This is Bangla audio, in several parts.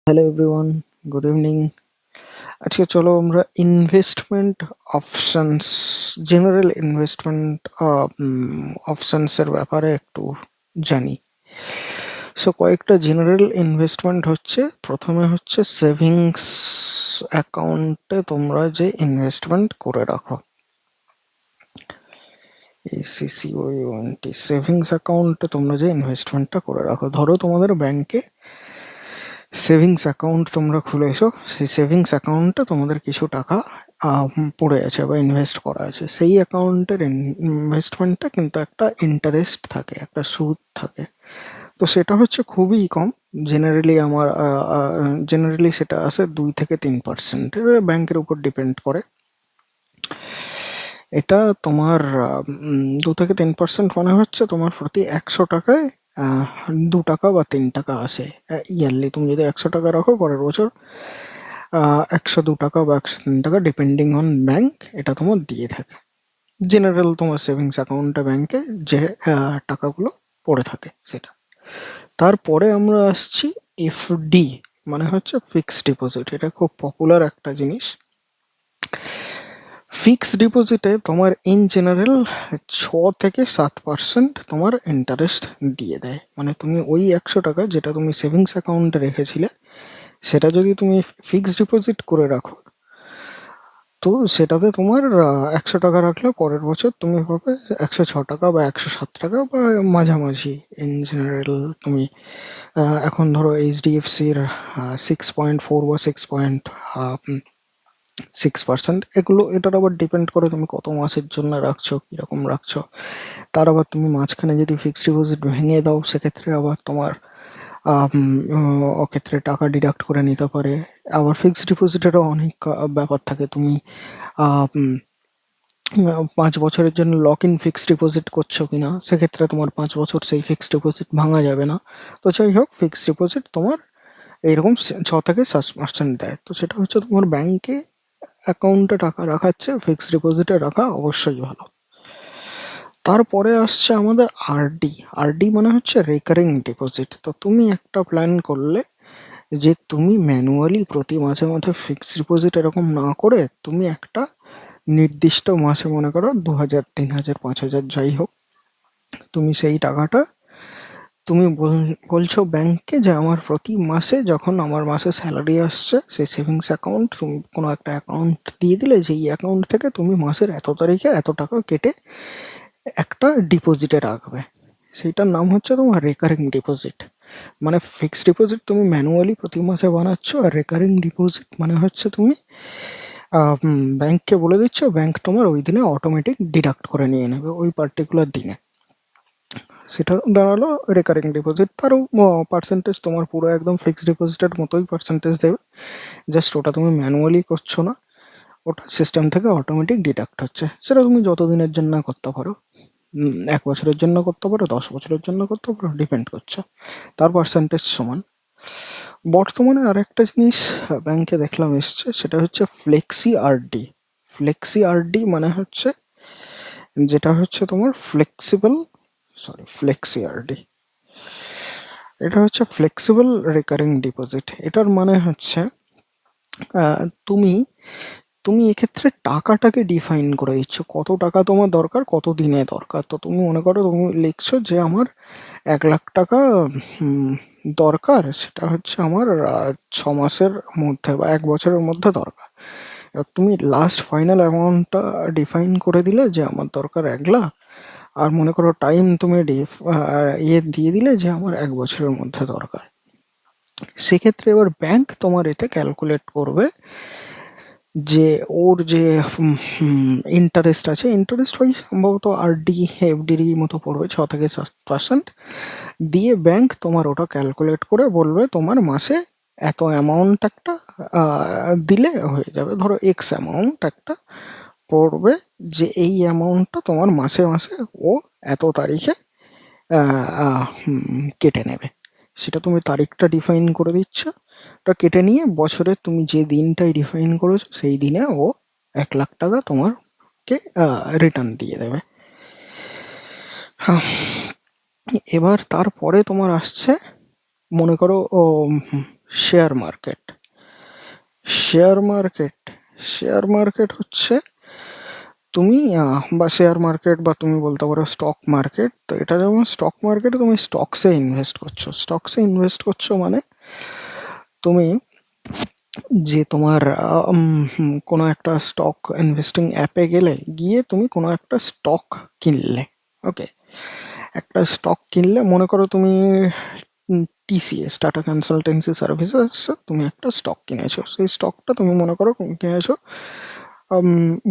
Hello everyone, good evening. আজকে চলো আমরা ইনভেস্টমেন্ট অপশনস, জেনারেল ইনভেস্টমেন্ট অপশনসের ব্যাপারে একটু জানি। সো কয়েকটা জেনারেল ইনভেস্টমেন্ট হচ্ছে, প্রথমে হচ্ছে সেভিংস অ্যাকাউন্টে তোমরা যে ইনভেস্টমেন্ট করে রাখো, ACCOUNT সেভিংস অ্যাকাউন্টে তোমরা যে ইনভেস্টমেন্টটা করে রাখো। ধরো তোমাদের ব্যাংকে সেভিংস অ্যাকাউন্ট তোমরা খুলেছো, সেই সেভিংস অ্যাকাউন্টে তোমাদের কিছু টাকা পড়ে আছে বা ইনভেস্ট করা আছে। সেই অ্যাকাউন্টের ইনভেস্টমেন্টটা কিন্তু একটা ইন্টারেস্ট থাকে, একটা সুদ থাকে। তো সেটা হচ্ছে খুবই কম। জেনারেলি সেটা আসে 2 থেকে 3%। ব্যাংকের উপর ডিপেন্ড করে। এটা তোমার 2 থেকে 3% মানে হচ্ছে তোমার প্রতি 100 টাকায় 2 টাকা বা 3 টাকা আসে ইয়ারলি। তুমি যদি 100 টাকা রাখো, পরের বছর 102 টাকা বা 103 টাকা ডিপেন্ডিং অন ব্যাংক এটা তোমার দিয়ে থাকে। জেনারেল তোমার সেভিংস অ্যাকাউন্টে ব্যাংকে যে টাকাগুলো পড়ে থাকে সেটা। তারপরে আমরা আসছি এফডি, মানে হচ্ছে ফিক্সড ডিপোজিট। এটা খুব পপুলার একটা জিনিস। ফিক্সড ডিপোজিটে তোমার ইন জেনারেল 6 থেকে 7% তোমার ইন্টারেস্ট দিয়ে দেয়। মানে তুমি ওই 100 টাকা যেটা তুমি সেভিংস অ্যাকাউন্টে রেখেছিলে, সেটা যদি তুমি ফিক্সড ডিপোজিট করে রাখো, তো সেটাতে তোমার 100 টাকা রাখলে পরের বছর তুমি পাবে 106 টাকা বা 107 টাকা বা মাঝামাঝি। ইন জেনারেল তুমি এখন ধরো এইচডিএফসির 6.4 বা 6.6%, এটার আবার ডিপেন্ড করে তুমি কত মাসের জন্য রাখছো, কিরকম রাখছো। তার আবার তুমি মাঝখানে যদি ফিক্সড ডিপোজিট ভেঙে দাও, সেক্ষেত্রে আবার তোমার ওক্ষেত্রে টাকা ডিডাক্ট করে নিতে পারে। আবার ফিক্সড ডিপোজিটেরও অনেক ব্যাপার থাকে। তুমি 5 বছরের জন্য লক ইন ফিক্সড ডিপোজিট করছো কিনা, সেক্ষেত্রে তোমার 5 বছর সেই ফিক্সড ডিপোজিট ভাঙা যাবে না। তো যাই হোক, ফিক্সড ডিপোজিট তোমার এইরকম 6 থেকে 7% দেয়। তো সেটা হচ্ছে তোমার ব্যাংকে অ্যাকাউন্টে টাকা রাখার চেয়ে ফিক্সড ডিপোজিটে রাখা অবশ্যই ভালো। তারপরে আসছে আমাদের আরডি। আরডি মানে হচ্ছে রেকারিং ডিপোজিট। তো তুমি একটা প্ল্যান করলে যে তুমি ম্যানুয়ালি প্রতি মাসে মাসে ফিক্সড ডিপোজিট এরকম না করে তুমি একটা নির্দিষ্ট মাসে, মনে করো 2,000, 3,000, 5,000 যাই হোক, তুমি সেই টাকাটা তুমি বলছো ব্যাংকে যে আমার প্রতি মাসে যখন আমার মাসে স্যালারি আসছে, সেই সেভিংস অ্যাকাউন্ট তুমি কোনো একটা অ্যাকাউন্ট দিয়ে দিলে, যে এই অ্যাকাউন্ট থেকে তুমি মাসের এত তারিখে এত টাকা কেটে একটা ডিপোজিটে রাখবে। সেইটার নাম হচ্ছে তোমার রেকারিং ডিপোজিট। মানে ফিক্সড ডিপোজিট তুমি ম্যানুয়ালি প্রতি মাসে বানাচ্ছ, আর রেকারিং ডিপোজিট মানে হচ্ছে তুমি ব্যাংককে বলে দিচ্ছ, ব্যাংক তোমার ওই দিনে অটোমেটিক ডিডাক্ট করে নিয়ে নেবে ওই পার্টিকুলার দিনে। সেটা দাঁড়ালো রেকারিং ডিপোজিট। তারও পার্সেন্টেজ তোমার পুরো একদম ফিক্সড ডিপোজিটের মতোই পার্সেন্টেজ দেবে, জাস্ট ওটা তুমি ম্যানুয়ালি করছো না, ওটা সিস্টেম থেকে অটোমেটিক ডিডাক্ট হচ্ছে। সেটা তুমি যতদিনের জন্য করতে পারো, 1 বছরের জন্য করতে পারো, 10 বছরের জন্য করতে পারো, ডিপেন্ড করছে, তার পার্সেন্টেজ সমান। বর্তমানে আরেকটা জিনিস ব্যাংকে দেখলাম এসছে, সেটা হচ্ছে ফ্লেক্সি আরডি। ফ্লেক্সি আরডি মানে হচ্ছে, যেটা হচ্ছে তোমার ফ্লেক্সি আরডি, এটা হচ্ছে ফ্লেক্সিবল রেকারিং ডিপোজিট। এটার মানে হচ্ছে তুমি তুমি এক্ষেত্রে টাকাটাকে ডিফাইন করে দিচ্ছ, কত টাকা তোমার দরকার, কত দিনে দরকার। তো তুমি মনে করো তুমি লিখছো যে আমার 1,00,000 টাকা দরকার, সেটা হচ্ছে আমার 6 মাসের মধ্যে বা 1 বছরের মধ্যে দরকার। এবার তুমি লাস্ট ফাইনাল অ্যামাউন্টটা ডিফাইন করে দিলে যে আমার দরকার 1,00,000, আর মনে করো টাইম তুমি দিয়ে দিলে যে আমার 1 বছরের মধ্যে দরকার। সেক্ষেত্রে এবার ব্যাংক তোমার এতে ক্যালকুলেট করবে যে ওর যে ইন্টারেস্ট আছে, ইন্টারেস্ট ওই সম্ভবত আরডি এফডির মতো পড়বে, 6 থেকে 7% দিয়ে ব্যাংক তোমার ওটা ক্যালকুলেট করে বলবে তোমার মাসে এত অ্যামাউন্ট একটা দিলে হয়ে যাবে। ধরো এক্স অ্যামাউন্ট একটা পড়বে, যে এই অ্যামাউন্টটা তোমার মাসে মাসে ও এত তারিখে কেটে নেবে। সেটা তুমি তারিখটা ডিফাইন করে দিচ্ছ, ওটা কেটে নিয়ে বছরে তুমি যে দিনটাই ডিফাইন করেছো সেই দিনে ও 1,00,000 টাকা তোমারকে রিটার্ন দিয়ে দেবে। এবার তারপরে তোমার আসছে, মনে করো share market. Share market share market হচ্ছে তুমি বা শেয়ার মার্কেট বা তুমি বলতে পারো স্টক মার্কেট। তো এটা যেমন স্টক মার্কেটে তুমি স্টকসে ইনভেস্ট করছো, স্টকসে ইনভেস্ট করছো মানে তুমি যে তোমার কোনো একটা স্টক ইনভেস্টিং অ্যাপে গেলে গিয়ে তুমি কোনো একটা স্টক কিনলে। ওকে, একটা স্টক কিনলে, মনে করো তুমি টিসিএস, টাটা কনসালটেন্সি সার্ভিসেস, তুমি একটা স্টক কিনেছো। সেই স্টকটা তুমি মনে করো কিনেছো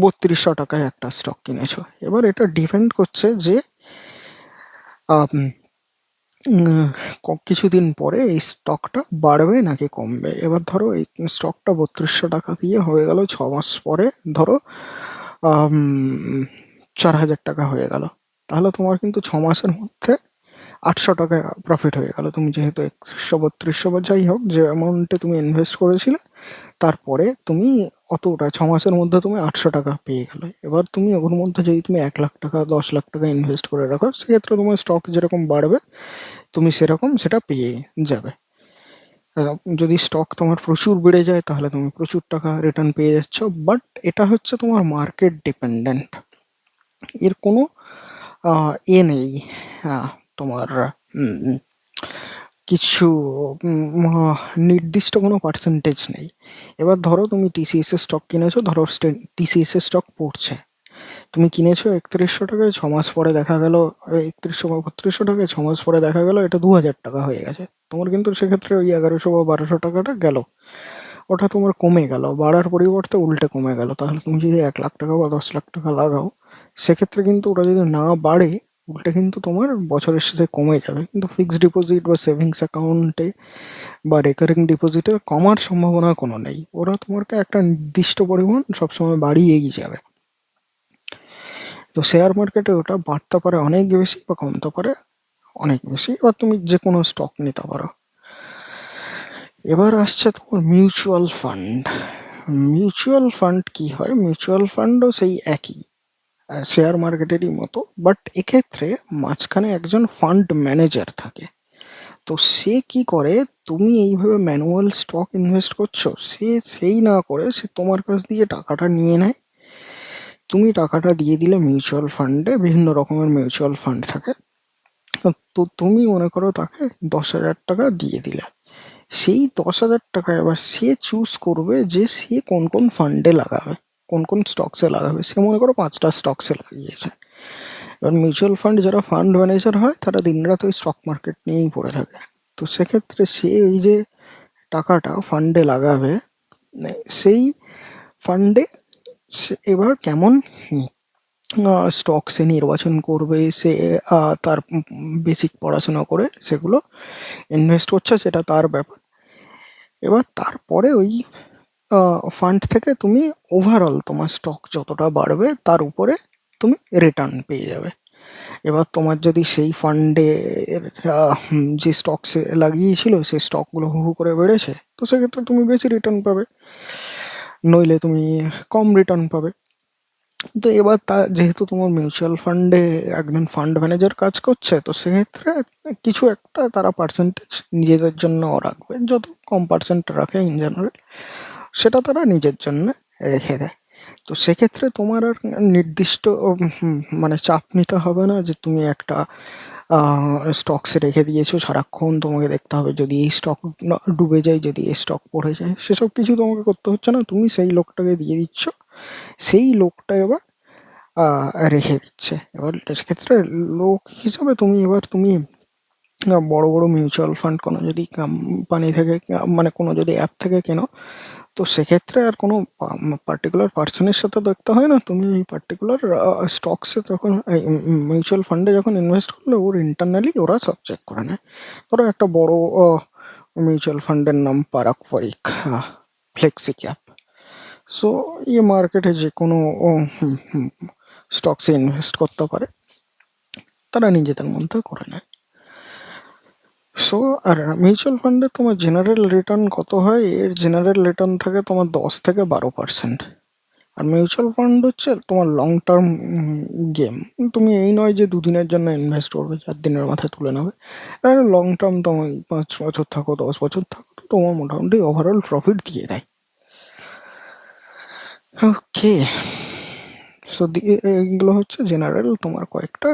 3200 টাকায় একটা স্টক কিনেছো। এবার এটা ডিপেন্ড করছে যে আম, কিছুদিন পরে এই স্টকটা বাড়বে নাকি কমবে। এবার ধরো এই স্টকটা 3200 টাকা দিয়ে হয়ে গেল, 6 মাস পরে ধরো 4000 টাকা হয়ে গেল, তাহলে তোমার কিন্তু 6 মাসের মধ্যে 800 টাকা প্রফিট হয়ে গেল। তুমি যেহেতু 3100 3200 বা যাই হোক যে অ্যামাউন্টে তুমি ইনভেস্ট করেছিলে, তারপরে তুমি অতটা 6 মাসের মধ্যে তুমি 800 টাকা পেয়ে গেলে। এবার তুমি ওর মধ্যে যদি তুমি 1 লাখ টাকা 10 লাখ টাকা ইনভেস্ট করে রাখো, সেক্ষেত্রে তোমার স্টক যেরকম বাড়বে তুমি সেরকম সেটা পেয়ে যাবে। যদি স্টক তোমার প্রচুর বেড়ে যায় তাহলে তুমি প্রচুর টাকা রিটার্ন পেয়ে যাচ্ছ। বাট এটা হচ্ছে তোমার মার্কেট ডিপেন্ডেন্ট, এর কোনো নেই তোমার উম, কিছু নির্দিষ্ট কোনো পার্সেন্টেজ নেই। এবার ধরো তুমি টিসিএস এর স্টক কিনেছো, ধরো টিসিএস এর স্টক পড়ছে, তুমি কিনেছো 3100 টাকায়, 6 মাস পরে দেখা গেল 3100 বা 3200 টাকায়, 6 মাস পরে দেখা গেল এটা 2000 টাকা হয়ে গেছে। তোমার কিন্তু সেক্ষেত্রে ওই 1100 বা 1200 টাকাটা গেল, ওটা তোমার কমে গেল, বাড়ার পরিবর্তে উল্টে কমে গেল। তাহলে তুমি যদি 1 লাখ টাকা বা 10 লাখ টাকা লাগাও, সেক্ষেত্রে কিন্তু ওটা যদি না বাড়ে, উল্টে কিন্তু তোমার বছরের শেষে কমে যাবে। কিন্তু ফিক্সড ডিপোজিট বা সেভিংস অ্যাকাউন্টে বা রেকারিং ডিপোজিটে কমার সম্ভাবনা কোনো নেই, ওরা তোমাকে একটা নির্দিষ্ট পরিমাণ সবসময় বাড়িয়েই যাবে। তো শেয়ার মার্কেটে ওটা বাড়তে পারে অনেক বেশি বা কমতে পারে অনেক বেশি। এবার তুমি যে কোনো স্টক নিতে পারো। এবার আসছে তোমার মিউচুয়াল ফান্ড। মিউচুয়াল ফান্ড কি হয়? মিউচুয়াল ফান্ডও সেই একই শেয়ার মার্কেটেরই মতো, বাট এক্ষেত্রে মাঝখানে একজন ফান্ড ম্যানেজার থাকে। তো সে কি করে, তুমি এইভাবে ম্যানুয়াল স্টক ইনভেস্ট করছো, সে সেই না করে সে তোমার কাছ দিয়ে টাকাটা নিয়ে নেয়। তুমি টাকাটা দিয়ে দিলে মিউচুয়াল ফান্ডে, বিভিন্ন রকমের মিউচুয়াল ফান্ড থাকে। তো তুমি মনে করো তাকে 10,000 টাকা দিয়ে দিলে, সেই 10,000 টাকা এবার সে চুজ করবে যে সে কোন কোন ফান্ডে লাগাবে, কোন কোন স্টকসে লাগাবে। সে মনে করো 5টা স্টকসে লাগিয়েছে। এবার মিউচুয়াল ফান্ড যারা ফান্ড ম্যানেজার হয় তারা দিনরাত ওই স্টক মার্কেট নিয়েই পড়ে থাকে। তো সেক্ষেত্রে সে ওই যে টাকাটা ফান্ডে লাগাবে, সেই ফান্ডে এবার কেমন স্টক সে নির্বাচন করবে, সে তার বেসিক পড়াশোনা করে সেগুলো ইনভেস্ট করছে, সেটা তার ব্যাপার। এবার তারপরে ওই ফান্ড থেকে তুমি ওভারঅল তোমার স্টক যতটা বাড়বে তার উপরে তুমি রিটার্ন পেয়ে যাবে। এবার তোমার যদি সেই ফান্ডে যে স্টক সে লাগিয়েছিল সেই স্টকগুলো হু হু করে বেড়েছে, তো সেক্ষেত্রে তুমি বেশি রিটার্ন পাবে, নইলে তুমি কম রিটার্ন পাবে। তো এবার যেহেতু তোমার মিউচুয়াল ফান্ডে একজন ফান্ড ম্যানেজার কাজ করছে, তো সেক্ষেত্রে কিছু একটা তারা পার্সেন্টেজ নিজেদের জন্যও রাখবে, যত কম পার্সেন্ট রাখে ইন জেনারেল, সেটা তারা নিজের জন্য রেখে দেয়। তো সেক্ষেত্রে তোমার আর নির্দিষ্ট মানে চাপ নিতে হবে না যে তুমি একটা স্টকসে রেখে দিয়েছো, সারাক্ষণ তোমাকে দেখতে হবে যদি এই স্টক ডুবে যায়, যদি এই স্টক পড়ে যায়, সেসব কিছু তোমাকে করতে হচ্ছে না। তুমি সেই লোকটাকে দিয়ে দিচ্ছ, সেই লোকটা এবার রেখে দিচ্ছে। এবার সেক্ষেত্রে লোক হিসাবে তুমি বড় বড় মিউচুয়াল ফান্ড কোনো যদি কোম্পানি থেকে মানে কোনো যদি অ্যাপ থেকে কেনো, তো সেক্ষেত্রে আর কোনো পার্টিকুলার পার্সনের সাথে দেখতে হয় না। তুমি এই পার্টিকুলার স্টকসে তখন মিউচুয়াল ফান্ডে যখন ইনভেস্ট করলে ওর ইন্টারনালি ওরা সব চেক করে নেয়। ধরো একটা বড় মিউচুয়াল ফান্ডের নাম Parag Parikh flexi cap. So এই মার্কেটে যে কোনো স্টকসে ইনভেস্ট করতে পারে, তারা নিজেদের মধ্যে করে নেয়। সো আর মিউচুয়াল ফান্ডে তোমার জেনারেল রিটার্ন কত হয়? এর জেনারেল রিটার্ন থাকে তোমার 10 থেকে 12%। আর মিউচুয়াল ফান্ড হচ্ছে তোমার লং টার্ম গেম। তুমি এই নয় যে দুদিনের জন্য ইনভেস্ট করবে, 4 দিনের মাথায় তুলে নেবে। আর লং টার্ম তুমি 5 বছর থাকো, 10 বছর থাকো, তো তোমার মোটামুটি ওভারঅল প্রফিট দিয়ে দেয়। ওকে, সো এইগুলো হচ্ছে জেনারেল তোমার কয়েকটা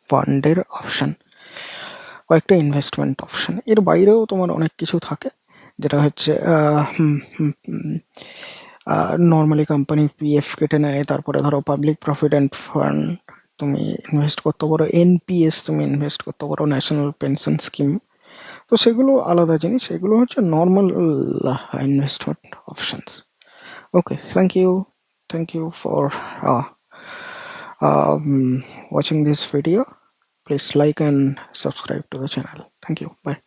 ফান্ডের অপশন, কয়েকটা ইনভেস্টমেন্ট অপশন। এর বাইরেও তোমার অনেক কিছু থাকে, যেটা হচ্ছে নর্মালি কোম্পানি পিএফ কেটে নেয়, তারপরে ধরো পাবলিক প্রভিডেন্ট ফান্ড তুমি ইনভেস্ট করতে পারো, এনপিএস তুমি ইনভেস্ট করতে পারো, ন্যাশনাল পেনশন স্কিম। তো সেগুলো আলাদা জিনিস, এগুলো হচ্ছে normal investment options. Okay, thank you for watching this video. Please like and subscribe to the channel. Thank you. Bye.